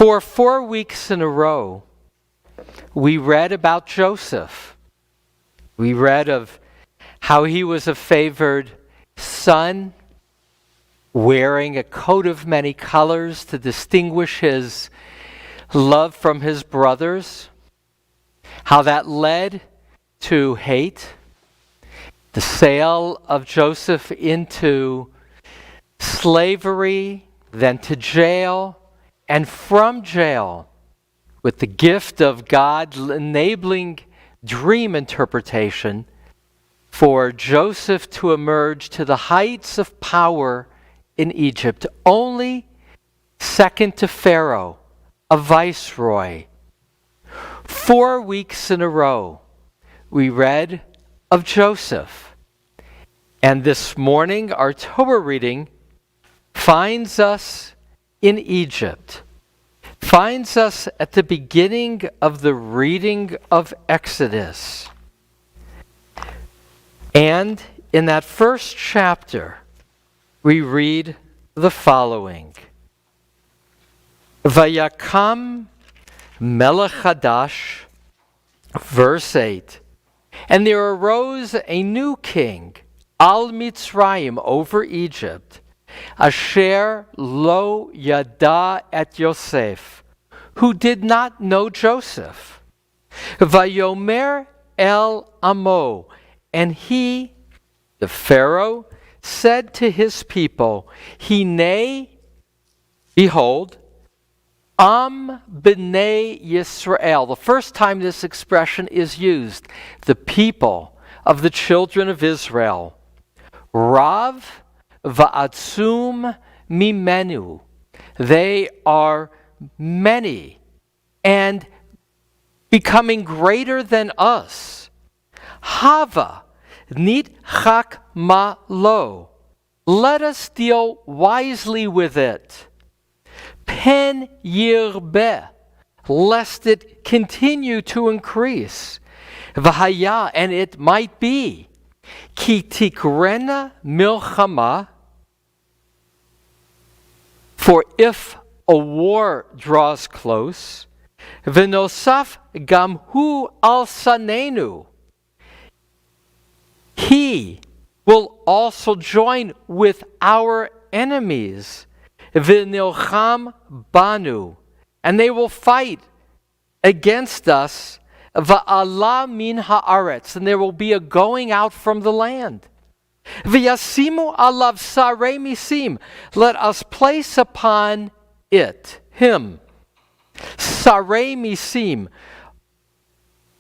For 4 weeks in a row, we read about Joseph. We read of how he was a favored son, wearing a coat of many colors to distinguish his love from his brothers, how that led to hate, the sale of Joseph into slavery, then to jail, and from jail, with the gift of God enabling dream interpretation, for Joseph to emerge to the heights of power in Egypt, only second to Pharaoh, a viceroy. 4 weeks in a row, we read of Joseph. And this morning, our Torah reading finds us in Egypt, finds us at the beginning of the reading of Exodus. And in that first chapter, we read the following. Vayakam melech hadash, verse 8. And there arose a new king, al Mitzrayim, over Egypt, asher lo yada et Yosef, who did not know Joseph. Vayomer el amo, and he, the Pharaoh, said to his people, Hine, behold, Am b'nei Yisrael. The first time this expression is used, the people of the children of Israel. Rav va'atzum mimenu. They are many and becoming greater than us. Hava nitchak ma lo. Let us deal wisely with it. Pen yirbeh, lest it continue to increase. V'haya, and it might be. Ki tikrena milchama, for if a war draws close, v'nosaf gam hu al sanenu, he will also join with our enemies. V'nilcham banu, and they will fight against us. Va'ala min haaretz, and there will be a going out from the land. V'yasimu alav sarei misim, let us place upon it, him, sarei misim,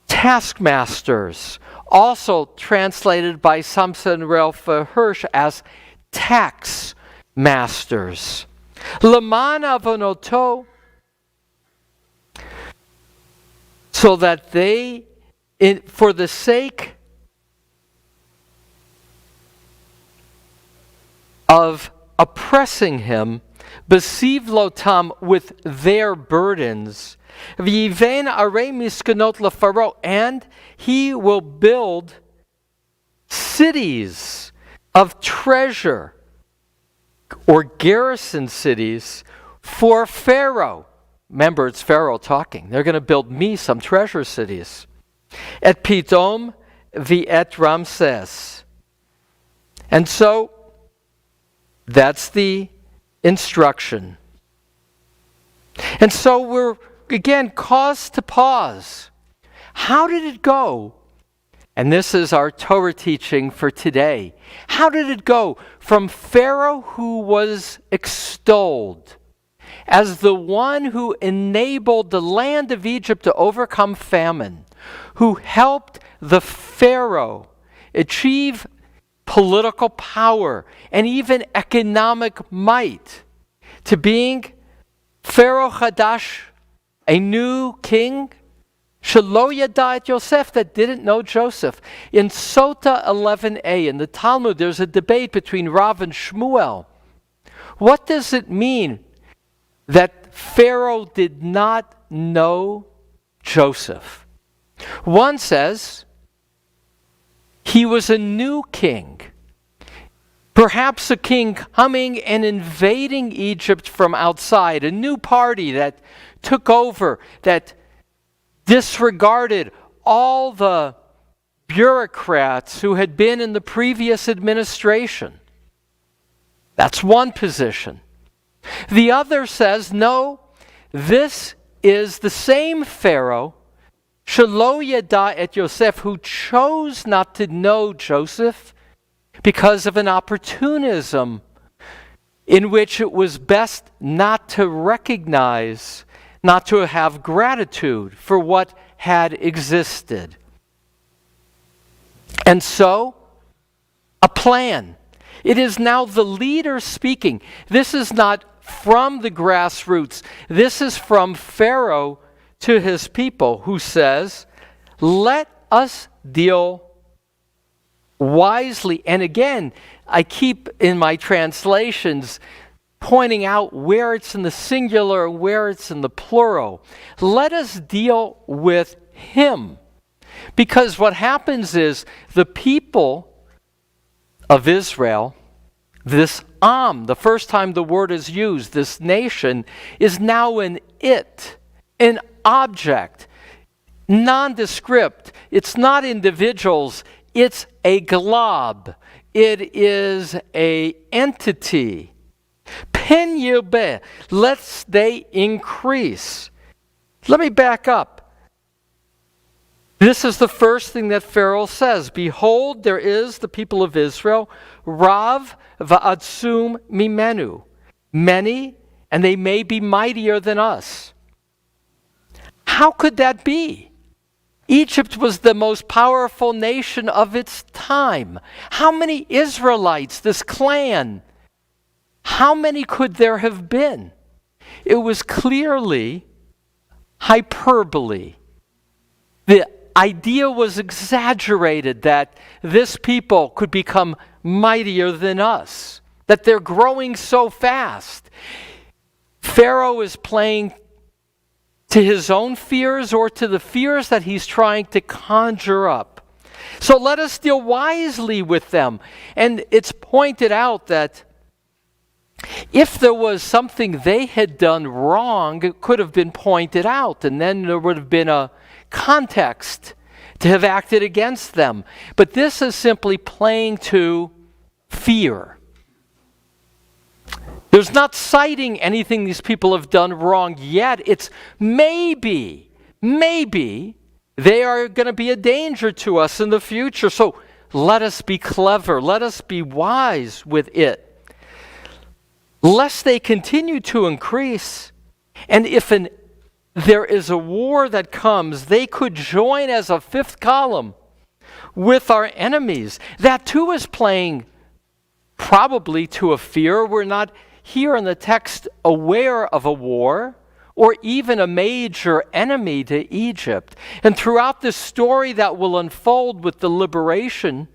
taskmasters, also translated by Samson Ralph Hirsch as tax masters. Laman avonoto, so that they, for the sake of oppressing him, besiv lotam, with their burdens, v'yivein arei miskanot leFaro, and he will build cities of treasure, or garrison cities, for Pharaoh. Remember, it's Pharaoh talking. They're going to build me some treasure cities. Et Pithom v'et Ramses. And so, that's the instruction. And so we're, again, caused to pause. How did it go? And this is our Torah teaching for today. How did it go from Pharaoh, who was extolled as the one who enabled the land of Egypt to overcome famine, who helped the Pharaoh achieve political power and even economic might, to being Pharaoh Chadash, a new king, Shelo yada et Yosef, that didn't know Joseph. In Sota 11a, in the Talmud, there's a debate between Rav and Shmuel. What does it mean that Pharaoh did not know Joseph? One says he was a new king. Perhaps a king coming and invading Egypt from outside, a new party that took over, that disregarded all the bureaucrats who had been in the previous administration. That's one position. The other says, no, this is the same Pharaoh, Shelo Yada et Yosef, who chose not to know Joseph because of an opportunism in which it was best not to recognize, not to have gratitude for what had existed. And so, a plan. It is now the leader speaking. This is not from the grassroots. This is from Pharaoh to his people, who says, let us deal wisely. And again, I keep in my translations pointing out where it's in the singular, where it's in the plural. Let us deal with him. Because what happens is the people of Israel, this the first time the word is used, this nation, is now an it, an object, nondescript. It's not individuals, it's a glob. It is a entity. Pen yirbe, lest they increase. Let me back up. This is the first thing that Pharaoh says. Behold, there is the people of Israel, Rav va'adsum mimenu. Many, and they may be mightier than us. How could that be? Egypt was the most powerful nation of its time. How many Israelites, this clan, how many could there have been? It was clearly hyperbole. The idea was exaggerated that this people could become mightier than us, that they're growing so fast. Pharaoh is playing to his own fears or to the fears that he's trying to conjure up. So let us deal wisely with them. And it's pointed out that if there was something they had done wrong, it could have been pointed out, and then there would have been a context to have acted against them. But this is simply playing to fear. There's not citing anything these people have done wrong yet. It's maybe they are going to be a danger to us in the future. So let us be clever. Let us be wise with it. Lest they continue to increase. And if there is a war that comes, they could join as a fifth column with our enemies. That too is playing probably to a fear. We're not here in the text aware of a war or even a major enemy to Egypt. And throughout this story that will unfold with the liberation,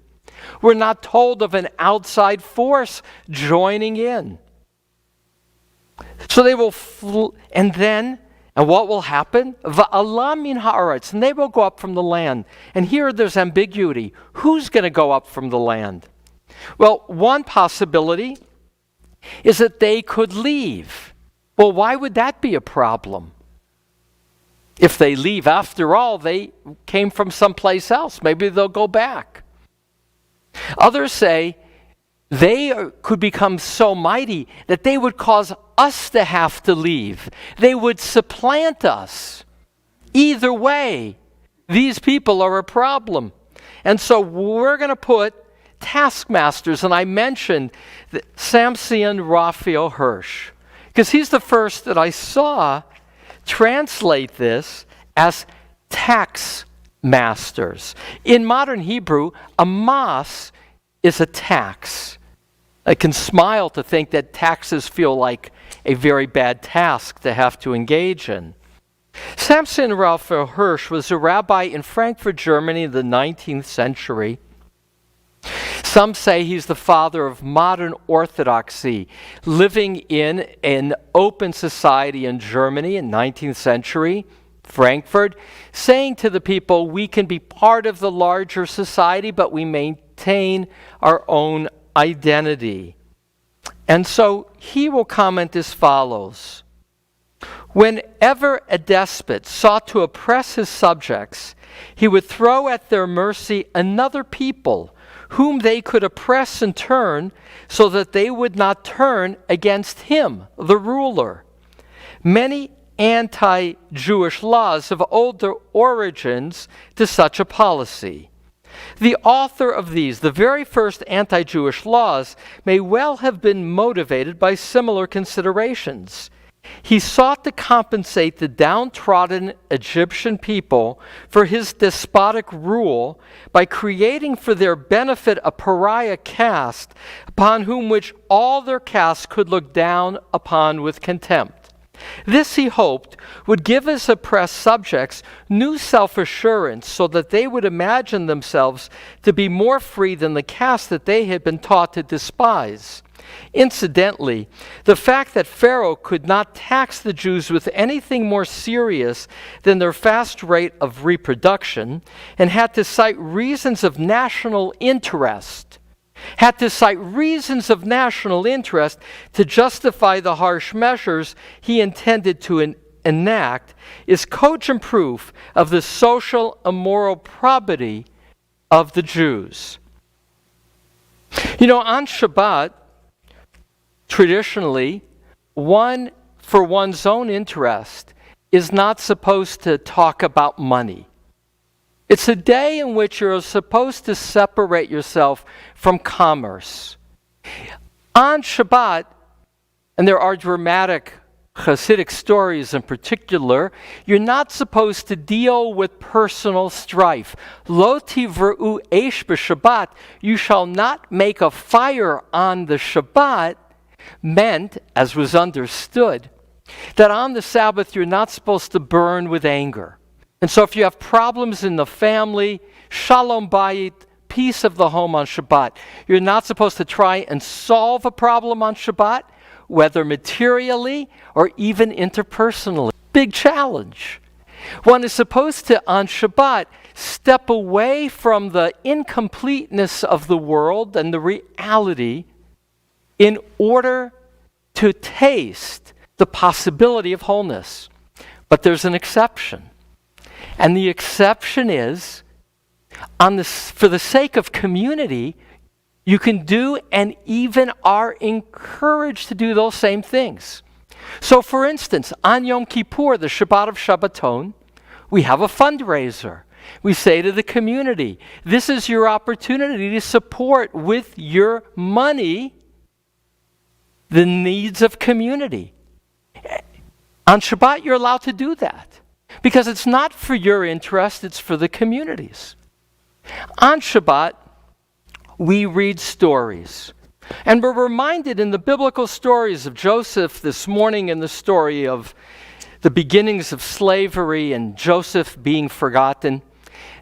we're not told of an outside force joining in. So they will and what will happen? Va'ala min haaretz, and they will go up from the land. And here there's ambiguity. Who's going to go up from the land? Well, one possibility is that they could leave. Well, why would that be a problem? If they leave, after all, they came from someplace else. Maybe they'll go back. Others say they could become so mighty that they would cause us to have to leave. They would supplant us. Either way, these people are a problem. And so we're going to put taskmasters, and I mentioned Samson Raphael Hirsch, because he's the first that I saw translate this as tax masters. In modern Hebrew, a mas is a tax. I can smile to think that taxes feel like a very bad task to have to engage in. Samson Raphael Hirsch was a rabbi in Frankfurt, Germany in the 19th century. Some say he's the father of modern orthodoxy, living in an open society in Germany in 19th century, Frankfurt, saying to the people, we can be part of the larger society, but we maintain our own identity. And so he will comment as follows. Whenever a despot sought to oppress his subjects, he would throw at their mercy another people whom they could oppress in turn, so that they would not turn against him, the ruler. Many anti-Jewish laws have owed their origins to such a policy. The author of these, the very first anti-Jewish laws, may well have been motivated by similar considerations. He sought to compensate the downtrodden Egyptian people for his despotic rule by creating for their benefit a pariah caste upon whom which all their castes could look down upon with contempt. This, he hoped, would give his oppressed subjects new self-assurance so that they would imagine themselves to be more free than the caste that they had been taught to despise. Incidentally, the fact that Pharaoh could not tax the Jews with anything more serious than their fast rate of reproduction and had to cite reasons of national interest to justify the harsh measures he intended to enact is cogent proof of the social and moral probity of the Jews. On Shabbat, traditionally, one, for one's own interest, is not supposed to talk about money. It's a day in which you're supposed to separate yourself from commerce. On Shabbat, and there are dramatic Hasidic stories in particular, you're not supposed to deal with personal strife. Lo tivru eish b'Shabbat, you shall not make a fire on the Shabbat, meant, as was understood, that on the Sabbath you're not supposed to burn with anger. And so if you have problems in the family, shalom bayit, peace of the home on Shabbat, you're not supposed to try and solve a problem on Shabbat, whether materially or even interpersonally. Big challenge. One is supposed to, on Shabbat, step away from the incompleteness of the world and the reality in order to taste the possibility of wholeness. But there's an exception. And the exception is, for the sake of community, you can do and even are encouraged to do those same things. So for instance, on Yom Kippur, the Shabbat of Shabbaton, we have a fundraiser. We say to the community, this is your opportunity to support with your money the needs of community. On Shabbat, you're allowed to do that because it's not for your interest, it's for the community's. On Shabbat, we read stories. And we're reminded in the biblical stories of Joseph this morning, in the story of the beginnings of slavery and Joseph being forgotten,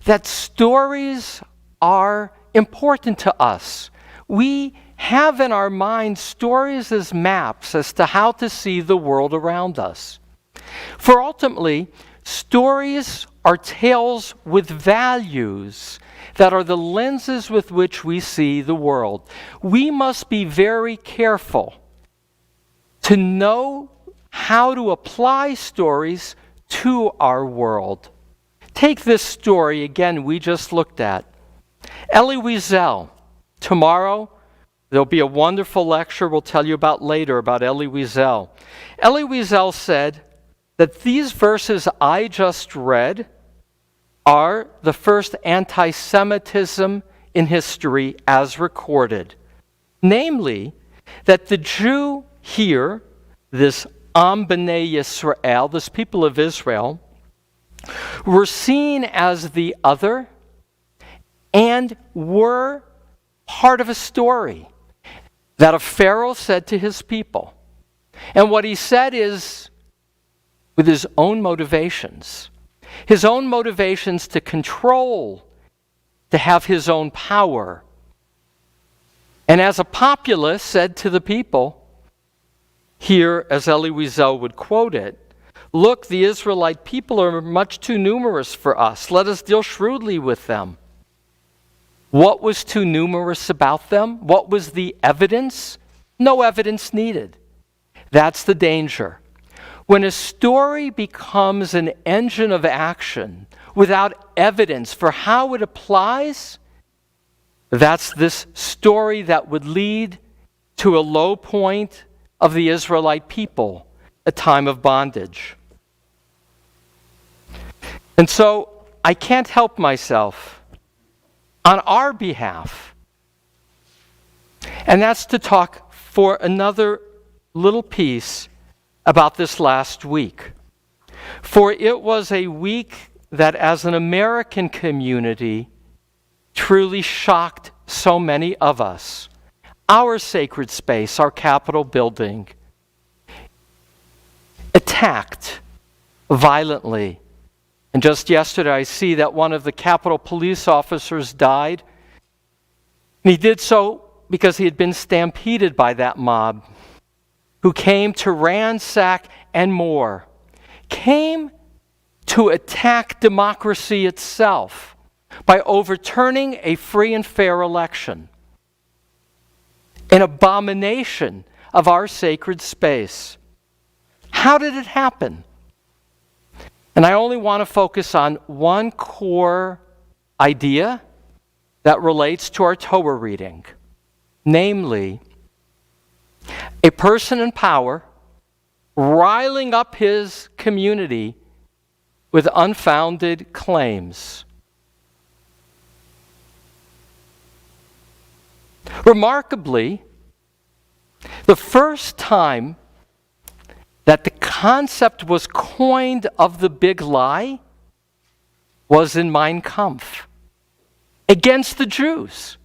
that stories are important to us. We have in our minds stories as maps as to how to see the world around us. For ultimately, stories are tales with values that are the lenses with which we see the world. We must be very careful to know how to apply stories to our world. Take this story again we just looked at. Elie Wiesel. Tomorrow, there'll be a wonderful lecture we'll tell you about later about Elie Wiesel. Elie Wiesel said that these verses I just read are the first anti-Semitism in history as recorded. Namely, that the Jew here, this Am B'nai Yisrael, this people of Israel, were seen as the other and were part of a story that a Pharaoh said to his people. And what he said is, with his own motivations to control, to have his own power. And as a populace said to the people, here as Elie Wiesel would quote it, look, the Israelite people are much too numerous for us. Let us deal shrewdly with them. What was too numerous about them? What was the evidence? No evidence needed. That's the danger. When a story becomes an engine of action without evidence for how it applies, that's this story that would lead to a low point of the Israelite people, a time of bondage. And so I can't help myself on our behalf. And that's to talk for another little piece about this last week. For it was a week that as an American community truly shocked so many of us. Our sacred space, our Capitol building, attacked violently. And just yesterday I see that one of the Capitol police officers died. And he did so because he had been stampeded by that mob who came to ransack and more, came to attack democracy itself by overturning a free and fair election, an abomination of our sacred space. How did it happen? And I only want to focus on one core idea that relates to our Torah reading, namely, a person in power riling up his community with unfounded claims. Remarkably, the first time that the concept was coined of the big lie was in Mein Kampf, against the Jews.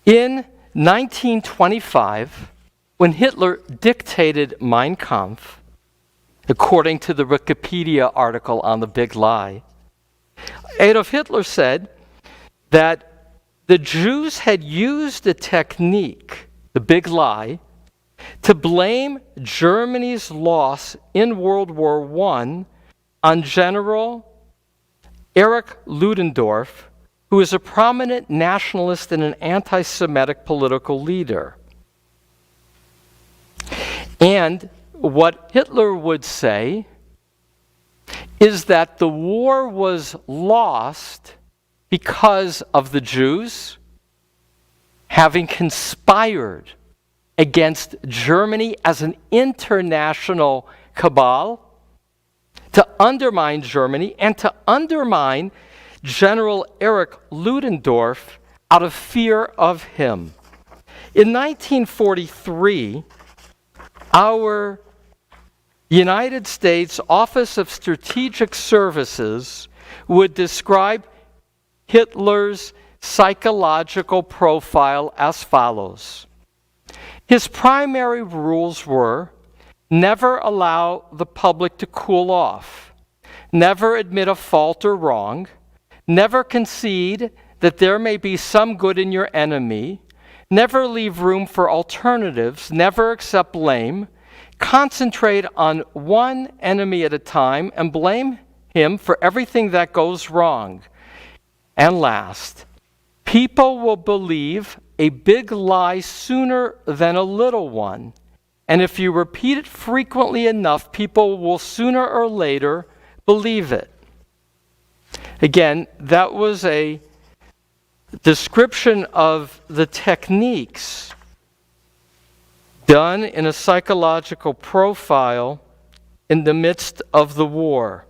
In 1925, when Hitler dictated Mein Kampf, according to the Wikipedia article on the big lie, Adolf Hitler said that the Jews had used a technique, the big lie, to blame Germany's loss in World War I on General Erich Ludendorff, who is a prominent nationalist and an anti-Semitic political leader. And what Hitler would say is that the war was lost because of the Jews having conspired against Germany as an international cabal to undermine Germany and to undermine General Erich Ludendorff out of fear of him. In 1943, our United States Office of Strategic Services would describe Hitler's psychological profile as follows. His primary rules were: never allow the public to cool off, never admit a fault or wrong, never concede that there may be some good in your enemy, never leave room for alternatives, never accept blame, concentrate on one enemy at a time and blame him for everything that goes wrong. And last, people will believe a big lie sooner than a little one. And if you repeat it frequently enough, people will sooner or later believe it. Again, that was a description of the techniques done in a psychological profile in the midst of the war.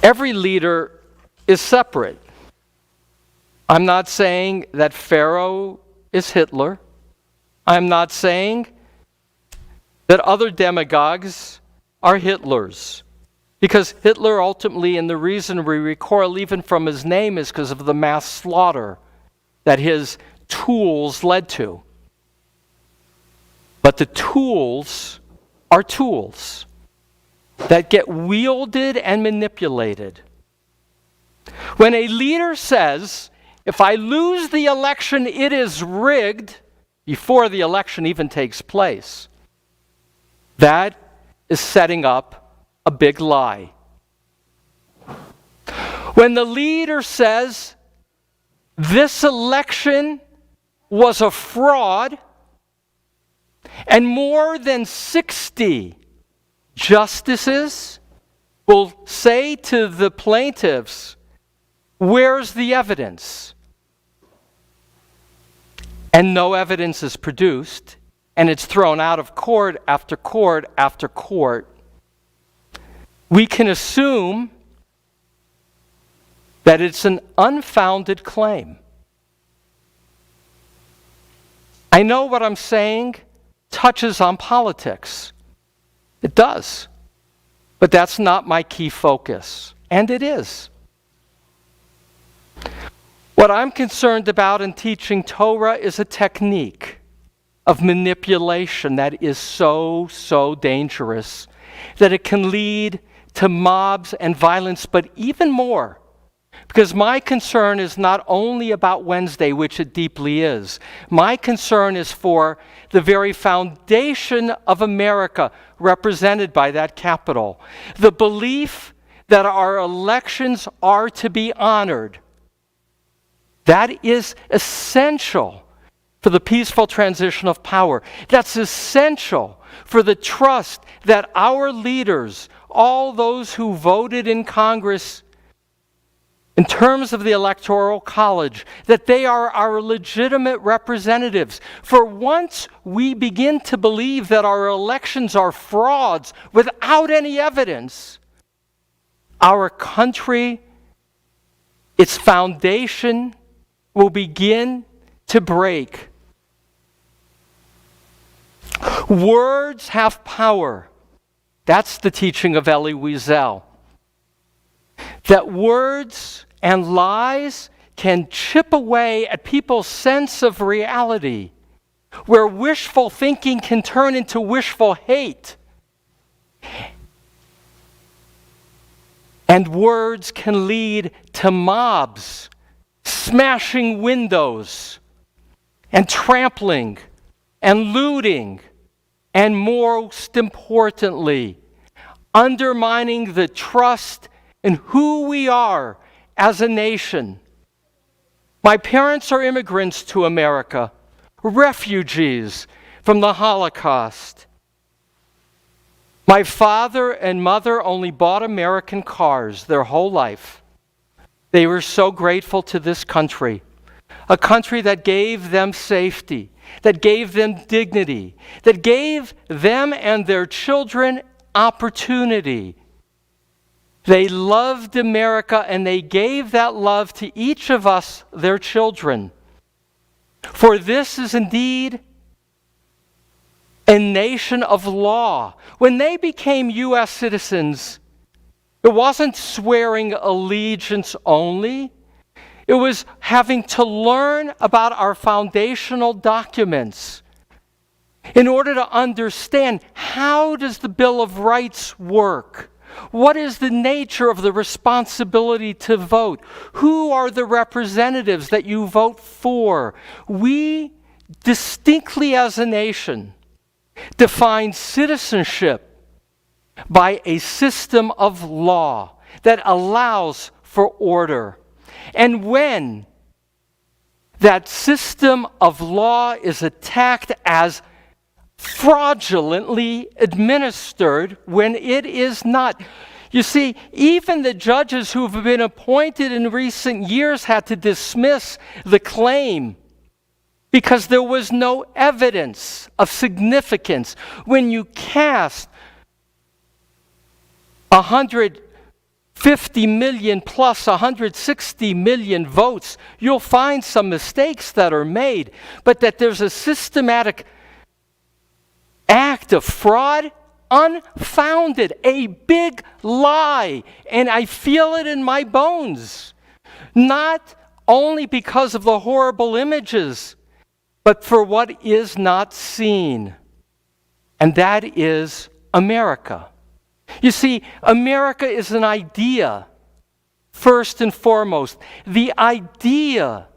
Every leader is separate. I'm not saying that Pharaoh is Hitler. I'm not saying that other demagogues are Hitlers. Because Hitler ultimately, and the reason we recoil even from his name, is because of the mass slaughter that his tools led to. But the tools are tools that get wielded and manipulated. When a leader says, if I lose the election, it is rigged, before the election even takes place, that is setting up a big lie. When the leader says, this election was a fraud, and more than 60 justices will say to the plaintiffs, where's the evidence? And no evidence is produced, and it's thrown out of court after court after court. We can assume that it's an unfounded claim. I know what I'm saying touches on politics. It does. But that's not my key focus. And it is. What I'm concerned about in teaching Torah is a technique of manipulation that is so dangerous that it can lead to mobs and violence, but even more. Because my concern is not only about Wednesday, which it deeply is. My concern is for the very foundation of America represented by that capital. The belief that our elections are to be honored. That is essential for the peaceful transition of power. That's essential for the trust that our leaders, all those who voted in Congress in terms of the Electoral College, that they are our legitimate representatives. For once we begin to believe that our elections are frauds without any evidence, our country, its foundation, will begin to break. Words have power. That's the teaching of Elie Wiesel. That words and lies can chip away at people's sense of reality, where wishful thinking can turn into wishful hate. And words can lead to mobs, smashing windows, and trampling, and looting, and most importantly, undermining the trust in who we are as a nation. My parents are immigrants to America, refugees from the Holocaust. My father and mother only bought American cars their whole life. They were so grateful to this country, a country that gave them safety, that gave them dignity, that gave them and their children opportunity. They loved America, and they gave that love to each of us, their children. For this is indeed a nation of law. When they became U.S. citizens, it wasn't swearing allegiance only. It was having to learn about our foundational documents in order to understand, how does the Bill of Rights work? What is the nature of the responsibility to vote? Who are the representatives that you vote for? We distinctly as a nation define citizenship by a system of law that allows for order. And when that system of law is attacked as fraudulently administered, when it is not. You see, even the judges who have been appointed in recent years had to dismiss the claim because there was no evidence of significance. When you cast 150 million plus 160 million votes, you'll find some mistakes that are made, but that there's a systematic act of fraud, unfounded, a big lie, and I feel it in my bones. Not only because of the horrible images, but for what is not seen, and that is America. You see, America is an idea, first and foremost. The idea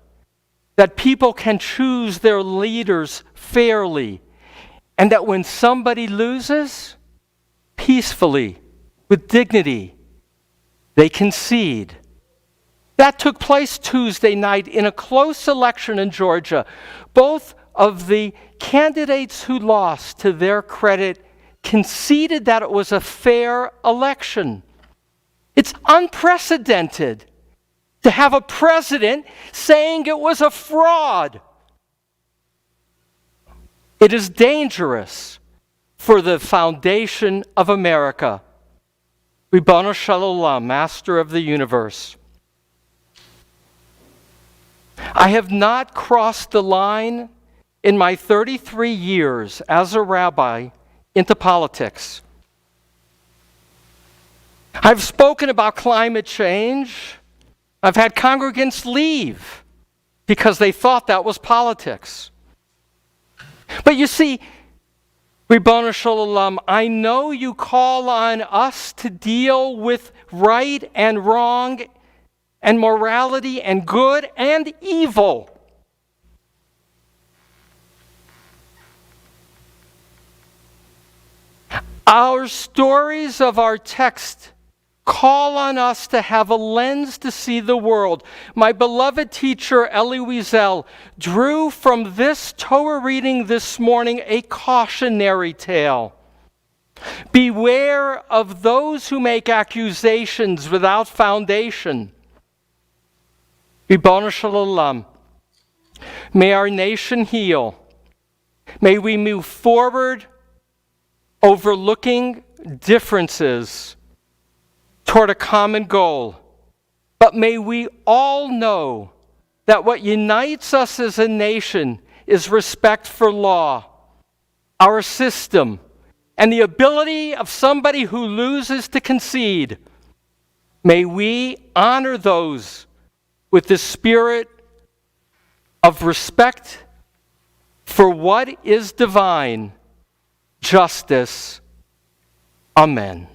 that people can choose their leaders fairly, and that when somebody loses, peacefully, with dignity, they concede. That took place Tuesday night in a close election in Georgia. Both of the candidates who lost, to their credit, conceded that it was a fair election. It's unprecedented to have a president saying it was a fraud. It is dangerous for the foundation of America. Ribono Shel Olam, Master of the universe. I have not crossed the line in my 33 years as a rabbi into politics. I've spoken about climate change. I've had congregants leave because they thought that was politics. But you see, Ribono Shel Olam, I know you call on us to deal with right and wrong and morality and good and evil. Our stories of our text call on us to have a lens to see the world. My beloved teacher, Elie, drew from this Torah reading this morning a cautionary tale. Beware of those who make accusations without foundation. Ribono Shel Olam, may our nation heal. May we move forward overlooking differences toward a common goal. But may we all know that what unites us as a nation is respect for law, our system, and the ability of somebody who loses to concede. May we honor those with the spirit of respect for what is divine, justice. Amen.